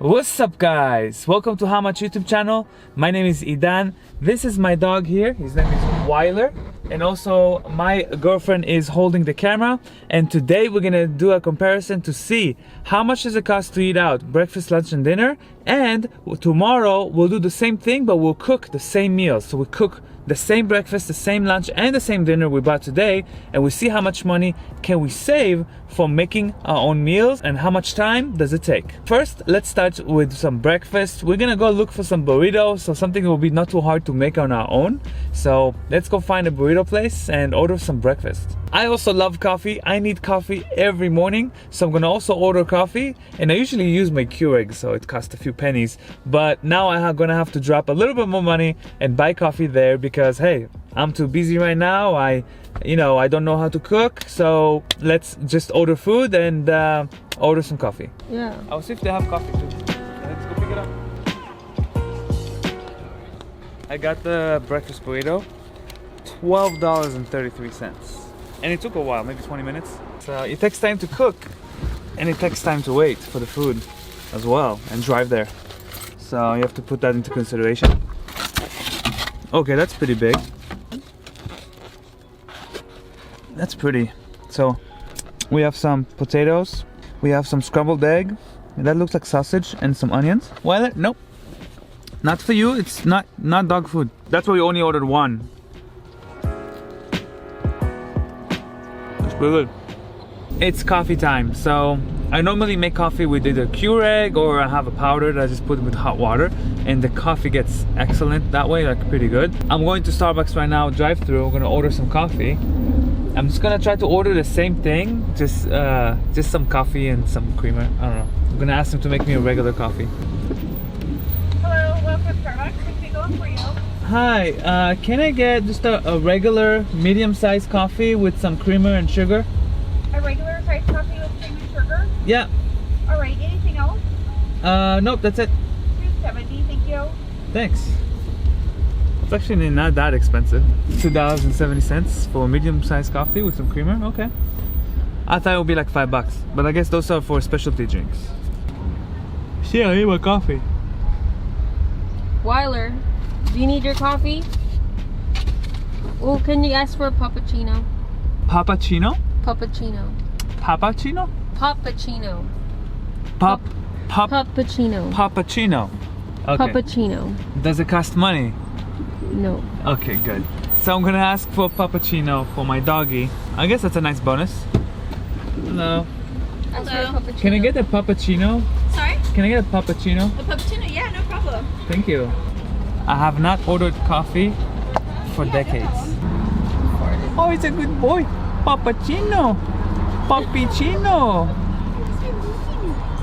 What's up guys? Welcome to How Much YouTube channel. My name is Idan. This is my dog here. His name is Weiler. And also my girlfriend is holding the camera. And today we're gonna do a comparison to see how much does it cost to eat out breakfast, lunch and dinner. And tomorrow we'll do the same thing, but we'll cook the same meals. So we cook the same breakfast, the same lunch and the same dinner we bought today, and we see how much money can we save from making our own meals and how much time does it take. First, let's start with some breakfast. We're gonna go look for some burritos, so something that will be not too hard to make on our own. So let's go find a burrito place and order some breakfast. I also love coffee. I need coffee every morning, so I'm gonna also order coffee. And I usually use my Keurig, so it costs a few pennies, but now I'm gonna have to drop a little bit more money and buy coffee there because hey, I'm too busy right now. I don't know how to cook, so let's just order food and order some coffee. Yeah. I'll see if they have coffee too. Let's go pick it up. I got the breakfast burrito, $12.33. And it took a while, maybe 20 minutes. So it takes time to cook and it takes time to wait for the food as well and drive there. So you have to put that into consideration. Okay, that's pretty big. That's pretty. So we have some potatoes, we have some scrambled egg, that looks like sausage, and some onions. Well, nope, not for you. It's not dog food. That's why we only ordered one. That's pretty good. It's coffee time. So I normally make coffee with either Keurig or I have a powder that I just put with hot water, and the coffee gets excellent that way, like pretty good. I'm going to Starbucks right now, drive through. I'm gonna order some coffee. I'm just gonna try to order the same thing, just some coffee and some creamer. I don't know. I'm gonna ask them to make me a regular coffee. Hello, welcome to Starbucks. Can we go for you? Hi, can I get just a regular medium-sized coffee with some creamer and sugar? A regular sized coffee with cream and sugar? Yeah. All right. Anything else? Nope, that's it. $2.70. Thank you. Thanks. It's actually not that expensive. $2.70 for a medium-sized coffee with some creamer. Okay. I thought it would be like $5, but I guess those are for specialty drinks. Yeah, I need my coffee. Weiler, do you need your coffee? Oh, can you ask for a puppuccino? Pappuccino? Puppuccino. Pappuccino? Puppuccino. Puppuccino. Puppuccino. Okay. Puppuccino. Does it cost money? No. Okay, good. So I'm gonna ask for a puppuccino for my doggy. I guess that's a nice bonus. Hello. Ask for a puppuccino. Can I get a puppuccino? Sorry? Can I get a puppuccino? A puppuccino? Yeah, no problem. Thank you. I have not ordered coffee for decades. Oh, it's a good boy. Puppuccino. Puppuccino.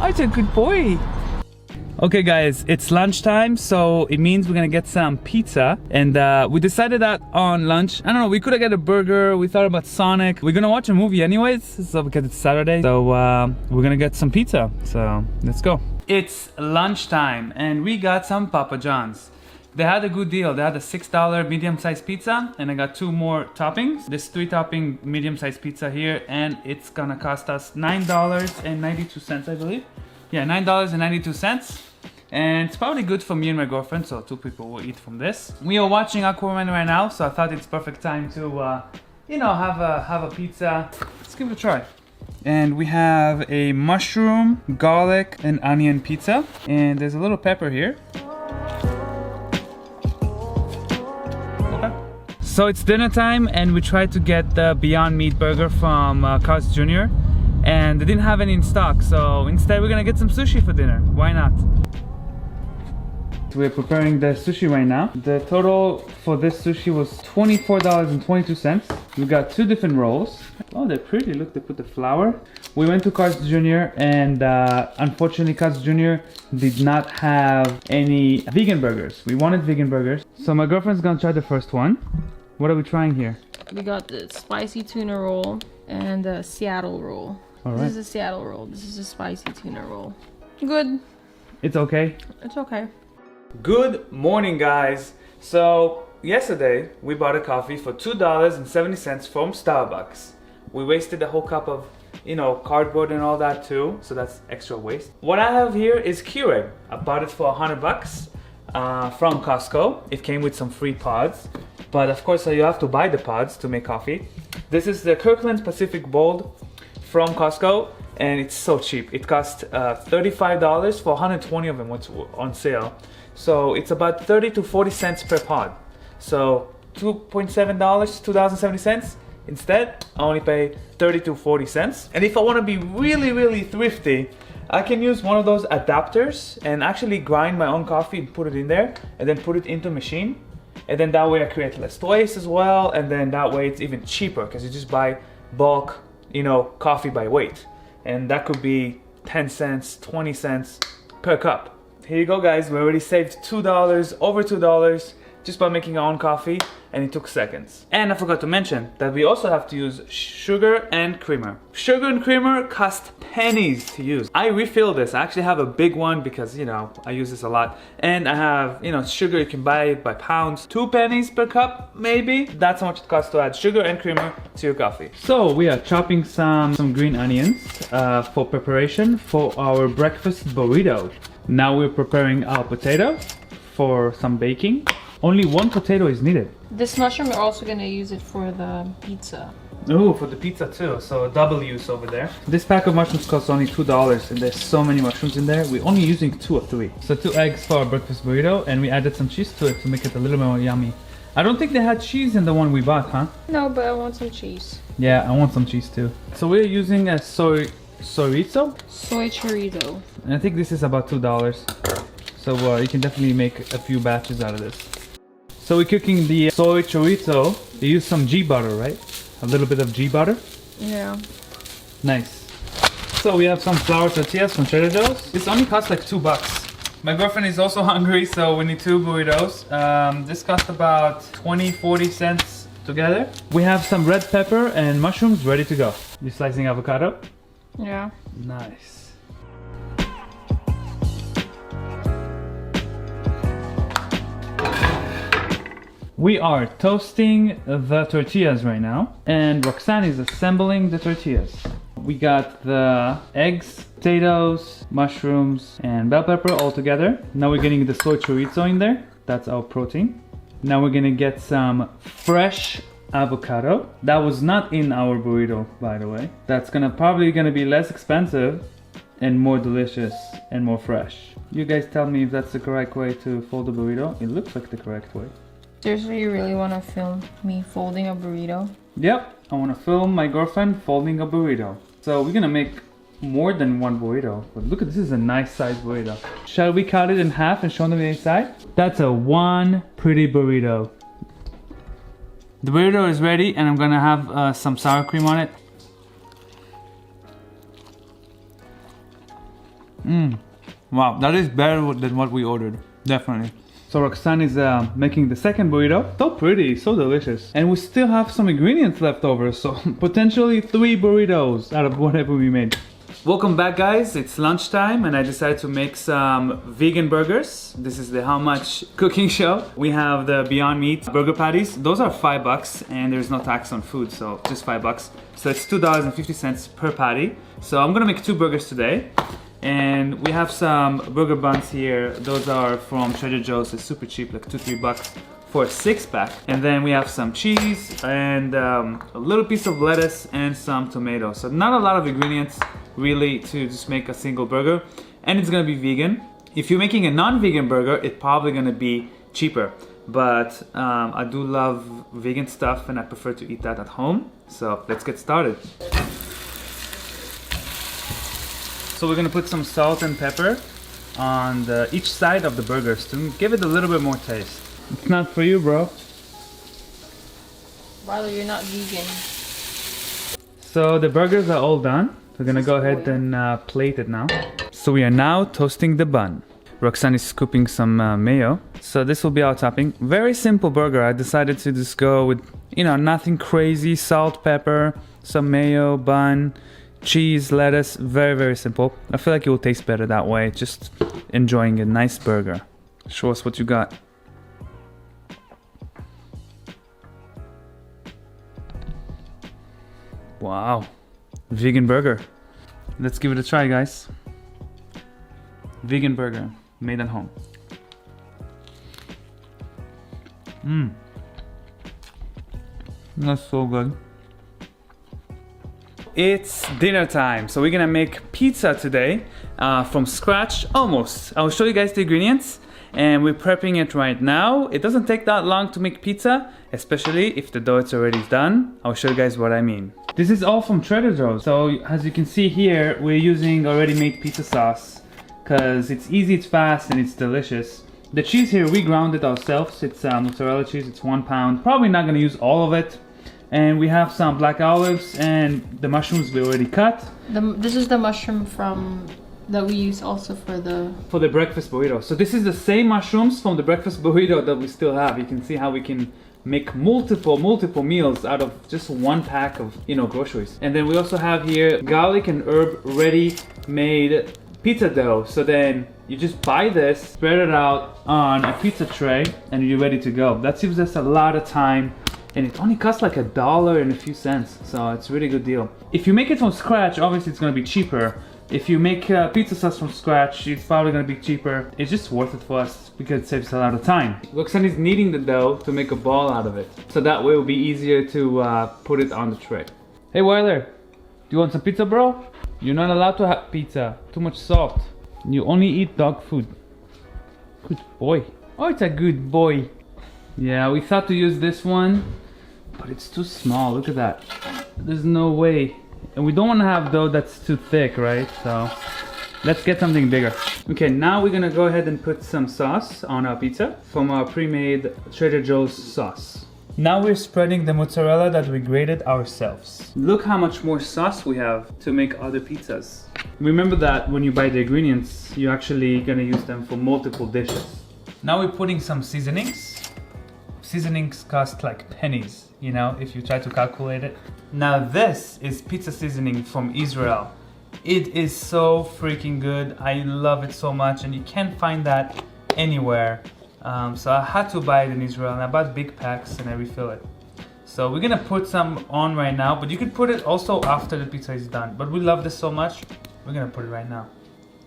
Oh, it's a good boy. Okay guys, it's lunchtime, so it means we're gonna get some pizza. And we decided that on lunch, I don't know, we could have got a burger. We thought about Sonic. We're gonna watch a movie anyways, so because it's Saturday. So we're gonna get some pizza. So let's go. It's lunchtime and we got some Papa John's. They had a good deal. They had a $6 medium-sized pizza and I got 2 more toppings. This 3-topping medium-sized pizza here, and it's gonna cost us $9.92, I believe. Yeah, $9.92. And it's probably good for me and my girlfriend, so 2 people will eat from this. We are watching Aquaman right now, so I thought it's perfect time to, have a pizza. Let's give it a try. And we have a mushroom, garlic, and onion pizza. And there's a little pepper here. Okay. So it's dinner time, and we tried to get the Beyond Meat burger from Carl's Jr. And they didn't have any in stock, so instead we're gonna get some sushi for dinner. Why not? We're preparing the sushi right now. The total for this sushi was $24.22. We got 2 different rolls. Oh, they're pretty. Look, they put the flour. We went to Carl's Jr. and unfortunately Carl's Jr. did not have any vegan burgers. We wanted vegan burgers. So my girlfriend's gonna try the first one. What are we trying here? We got the spicy tuna roll and the Seattle roll. All right. This is a Seattle roll. This is a spicy tuna roll. Good. It's okay? It's okay. Good morning, guys. So yesterday we bought a coffee for $2.70 from Starbucks. We wasted a whole cup of you know, cardboard and all that too, so that's extra waste. What I have here is Keurig. I bought it for $100 from Costco. It came with some free pods, but of course you have to buy the pods to make coffee. This is the Kirkland Pacific Bold from Costco, and it's so cheap. It cost $35 for 120 of them, which were on sale. So it's about 30 to 40 cents per pod. So $2.7, $2.70. Instead, I only pay 30 to 40 cents. And if I want to be really, really thrifty, I can use one of those adapters and actually grind my own coffee and put it in there and then put it into a machine. And then that way I create less waste as well. And then that way it's even cheaper because you just buy bulk, you know, coffee by weight. And that could be 10 cents, 20 cents per cup. Here you go, guys. We already saved $2, over $2 just by making our own coffee, and it took seconds. And I forgot to mention that we also have to use sugar and creamer. Sugar and creamer cost pennies to use. I refill this. I actually have a big one because, you know, I use this a lot. And I have, you know, sugar, you can buy it by pounds. 2 pennies per cup, maybe. That's how much it costs to add sugar and creamer to your coffee. So we are chopping some green onions for preparation for our breakfast burrito. Now we're preparing our potato for some baking. Only 1 potato is needed. This mushroom, we're also gonna use it for the pizza. Oh, for the pizza too, so double use over there. This pack of mushrooms costs only $2 and there's so many mushrooms in there. We're only using 2 or 3. So 2 eggs for our breakfast burrito, and we added some cheese to it to make it a little more yummy. I don't think they had cheese in the one we bought, huh? No, but I want some cheese. Yeah, I want some cheese too. So we're using a soy chorizo? Soy chorizo. And I think this is about $2. So you can definitely make a few batches out of this. So we're cooking the soy chorizo. You use some ghee butter, right? A little bit of ghee butter. Yeah. Nice. So we have some flour tortillas from Trader Joe's. This only costs like $2. My girlfriend is also hungry, so we need 2 burritos. This cost about 20-40 cents together. We have some red pepper and mushrooms ready to go. You slicing avocado? Yeah. Nice. We are toasting the tortillas right now, and Roxanne is assembling the tortillas. We got the eggs, potatoes, mushrooms, and bell pepper all together. Now we're getting the soy chorizo in there. That's our protein. Now we're gonna get some fresh avocado. That was not in our burrito, by the way. That's probably gonna be less expensive and more delicious and more fresh. You guys tell me if that's the correct way to fold a burrito. It looks like the correct way. Seriously, you really want to film me folding a burrito? Yep, I want to film my girlfriend folding a burrito. So we're gonna make more than 1 burrito. But look at this, is a nice size burrito. Shall we cut it in half and show them the inside? That's a 1 pretty burrito. The burrito is ready, and I'm gonna have some sour cream on it. Wow, that is better than what we ordered, definitely. So Roxanne is making the second burrito. So pretty, so delicious. And we still have some ingredients left over, so potentially 3 burritos out of whatever we made. Welcome back, guys. It's lunchtime and I decided to make some vegan burgers. This is the How Much cooking show. We have the Beyond Meat burger patties. Those are $5 and there's no tax on food, so just $5. So it's $2.50 per patty. So I'm gonna make 2 burgers today. And we have some burger buns here. Those are from Trader Joe's. It's super cheap, like $2-3 for a 6-pack. And then we have some cheese and a little piece of lettuce and some tomatoes. So not a lot of ingredients really to just make a single burger. And it's gonna be vegan. If you're making a non-vegan burger, it's probably gonna be cheaper. But I do love vegan stuff and I prefer to eat that at home. So let's get started. So we're gonna put some salt and pepper on each side of the burgers to give it a little bit more taste. It's not for you, bro. Riley, you're not vegan. So the burgers are all done. We're gonna go ahead and plate it now. So we are now toasting the bun. Roxanne is scooping some mayo. So this will be our topping. Very simple burger. I decided to just go with, you know, nothing crazy. Salt, pepper, some mayo, bun, cheese, lettuce. Very, very simple. I feel like it will taste better that way. Just enjoying a nice burger. Show us what you got. Wow. Vegan burger. Let's give it a try, guys. Vegan burger, made at home. That's so good. It's dinner time, so we're gonna make pizza today from scratch, almost. I'll show you guys the ingredients, and we're prepping it right now. It doesn't take that long to make pizza, especially if the dough is already done. I'll show you guys what I mean. This is all from Trader Joe's. So as you can see here, we're using already made pizza sauce because it's easy, it's fast, and it's delicious. The cheese here, we ground it ourselves. It's mozzarella cheese, it's 1 pound. Probably not gonna use all of it. And we have some black olives and the mushrooms we already cut. This is the mushroom that we use also for the breakfast burrito. So this is the same mushrooms from the breakfast burrito that we still have. You can see how we can make multiple meals out of just 1 pack of, groceries. And then we also have here garlic and herb ready made pizza dough. So then you just buy this, spread it out on a pizza tray, and you're ready to go. That saves us a lot of time. And it only costs like $1 and a few cents, so it's a really good deal. If you make it from scratch, obviously it's gonna be cheaper. If you make pizza sauce from scratch, it's probably gonna be cheaper. It's just worth it for us because it saves a lot of time. Roxanne is kneading the dough to make a ball out of it, so that way it will be easier to put it on the tray. Hey Weiler, do you want some pizza, bro? You're not allowed to have pizza. Too much salt. You only eat dog food. Good boy. Oh, it's a good boy. Yeah, we thought to use this one, but it's too small. Look at that. There's no way. And we don't want to have dough that's too thick, right? So let's get something bigger. Okay, now we're gonna go ahead and put some sauce on our pizza from our pre-made Trader Joe's sauce. Now we're spreading the mozzarella that we grated ourselves. Look how much more sauce we have to make other pizzas. Remember that when you buy the ingredients, you're actually gonna use them for multiple dishes. Now we're putting some seasonings. Seasonings cost like pennies, if you try to calculate it. Now this is pizza seasoning from Israel. It is so freaking good. I love it so much, and you can't find that anywhere. So I had to buy it in Israel, and I bought big packs and I refill it. So we're gonna put some on right now, but you could put it also after the pizza is done. But we love this so much, we're gonna put it right now.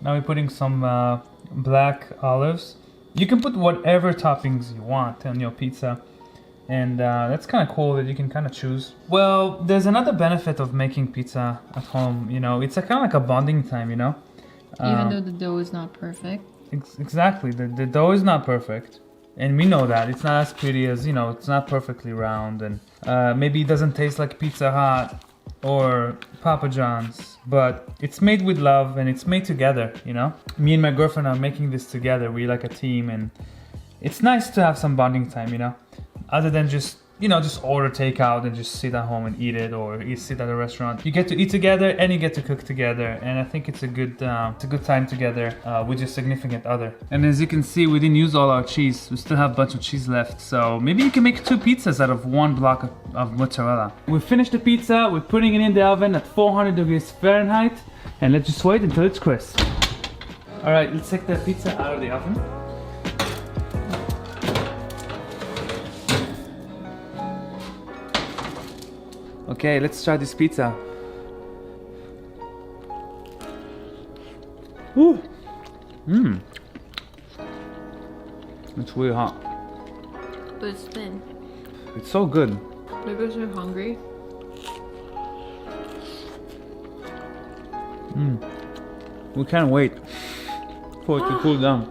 Now we're putting some black olives. You can put whatever toppings you want on your pizza, and that's kind of cool that you can kind of choose. Well, there's another benefit of making pizza at home, it's kind of like a bonding time, Even though the dough is not perfect. Exactly, the dough is not perfect, and we know that. It's not as pretty as, it's not perfectly round, and maybe it doesn't taste like Pizza Hut or Papa John's, but it's made with love and it's made together, Me and my girlfriend are making this together. We're like a team, and it's nice to have some bonding time, other than just order takeout and just sit at home and eat it, or you sit at a restaurant. You get to eat together and you get to cook together, and I think it's a good time together with your significant other. And as you can see, we didn't use all our cheese. We still have a bunch of cheese left, so maybe you can make 2 pizzas out of 1 block of mozzarella. We finished the pizza. We're putting it in the oven at 400 degrees Fahrenheit, and let's just wait until it's crisp. All right, let's take the pizza out of the oven. Okay, let's try this pizza. Ooh. It's really hot. But it's thin. It's so good. Maybe if you're hungry. We can't wait for it to cool down.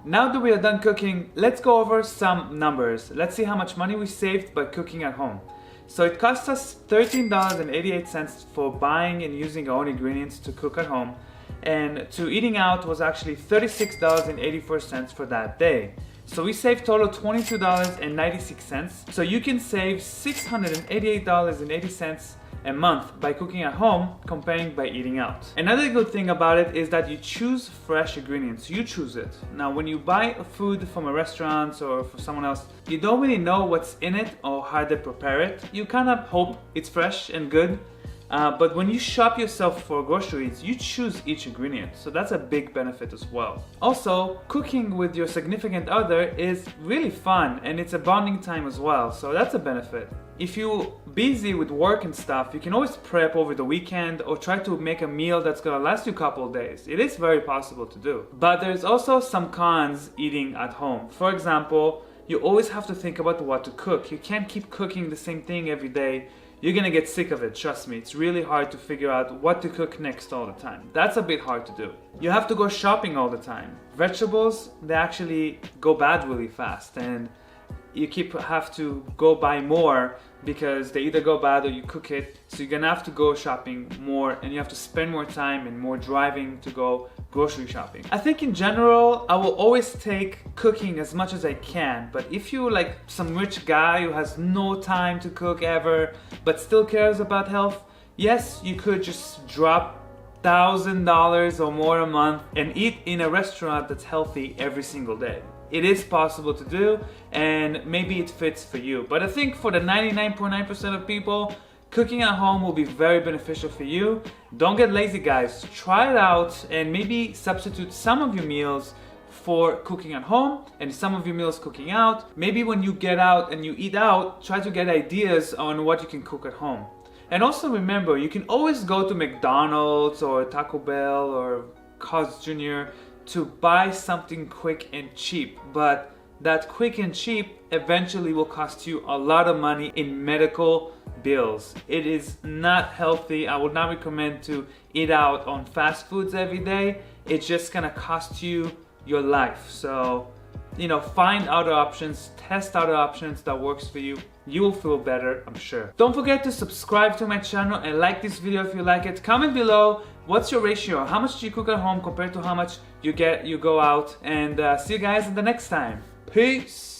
Now that we are done cooking, let's go over some numbers. Let's see how much money we saved by cooking at home. So it cost us $13.88 for buying and using our own ingredients to cook at home, and to eating out was actually $36.84 for that day. So we saved total $22.96. So you can save $688.80 a month by cooking at home comparing by eating out. Another good thing about it is that you choose fresh ingredients. You choose it. Now when you buy food from a restaurant or from someone else, you don't really know what's in it or how they prepare it. You kind of hope it's fresh and good, But when you shop yourself for groceries, you choose each ingredient, so that's a big benefit as well. Also, cooking with your significant other is really fun and it's a bonding time as well, so that's a benefit. If you're busy with work and stuff, you can always prep over the weekend or try to make a meal that's gonna last you a couple of days. It is very possible to do. But there's also some cons eating at home. For example, you always have to think about what to cook. You can't keep cooking the same thing every day. You're gonna get sick of it, trust me. It's really hard to figure out what to cook next all the time. That's a bit hard to do. You have to go shopping all the time. Vegetables, they actually go bad really fast, and you have to go buy more because they either go bad or you cook it. So you're gonna have to go shopping more, and you have to spend more time and more driving to go grocery shopping. I think in general, I will always take cooking as much as I can, but if you're like some rich guy who has no time to cook ever, but still cares about health, yes, you could just drop $1,000 or more a month and eat in a restaurant that's healthy every single day. It is possible to do, and maybe it fits for you. But I think for the 99.9% of people, cooking at home will be very beneficial for you. Don't get lazy, guys. Try it out and maybe substitute some of your meals for cooking at home and some of your meals cooking out. Maybe when you get out and you eat out, try to get ideas on what you can cook at home. And also remember, you can always go to McDonald's or Taco Bell or Carl's Jr. to buy something quick and cheap, but that quick and cheap eventually will cost you a lot of money in medical bills. It is not healthy. I would not recommend to eat out on fast foods every day. It's just gonna cost you your life. So, find other options, test other options that works for you. You will feel better, I'm sure. Don't forget to subscribe to my channel and like this video if you like it. Comment below, what's your ratio? How much do you cook at home compared to how much you go out? And see you guys in the next time. Peace!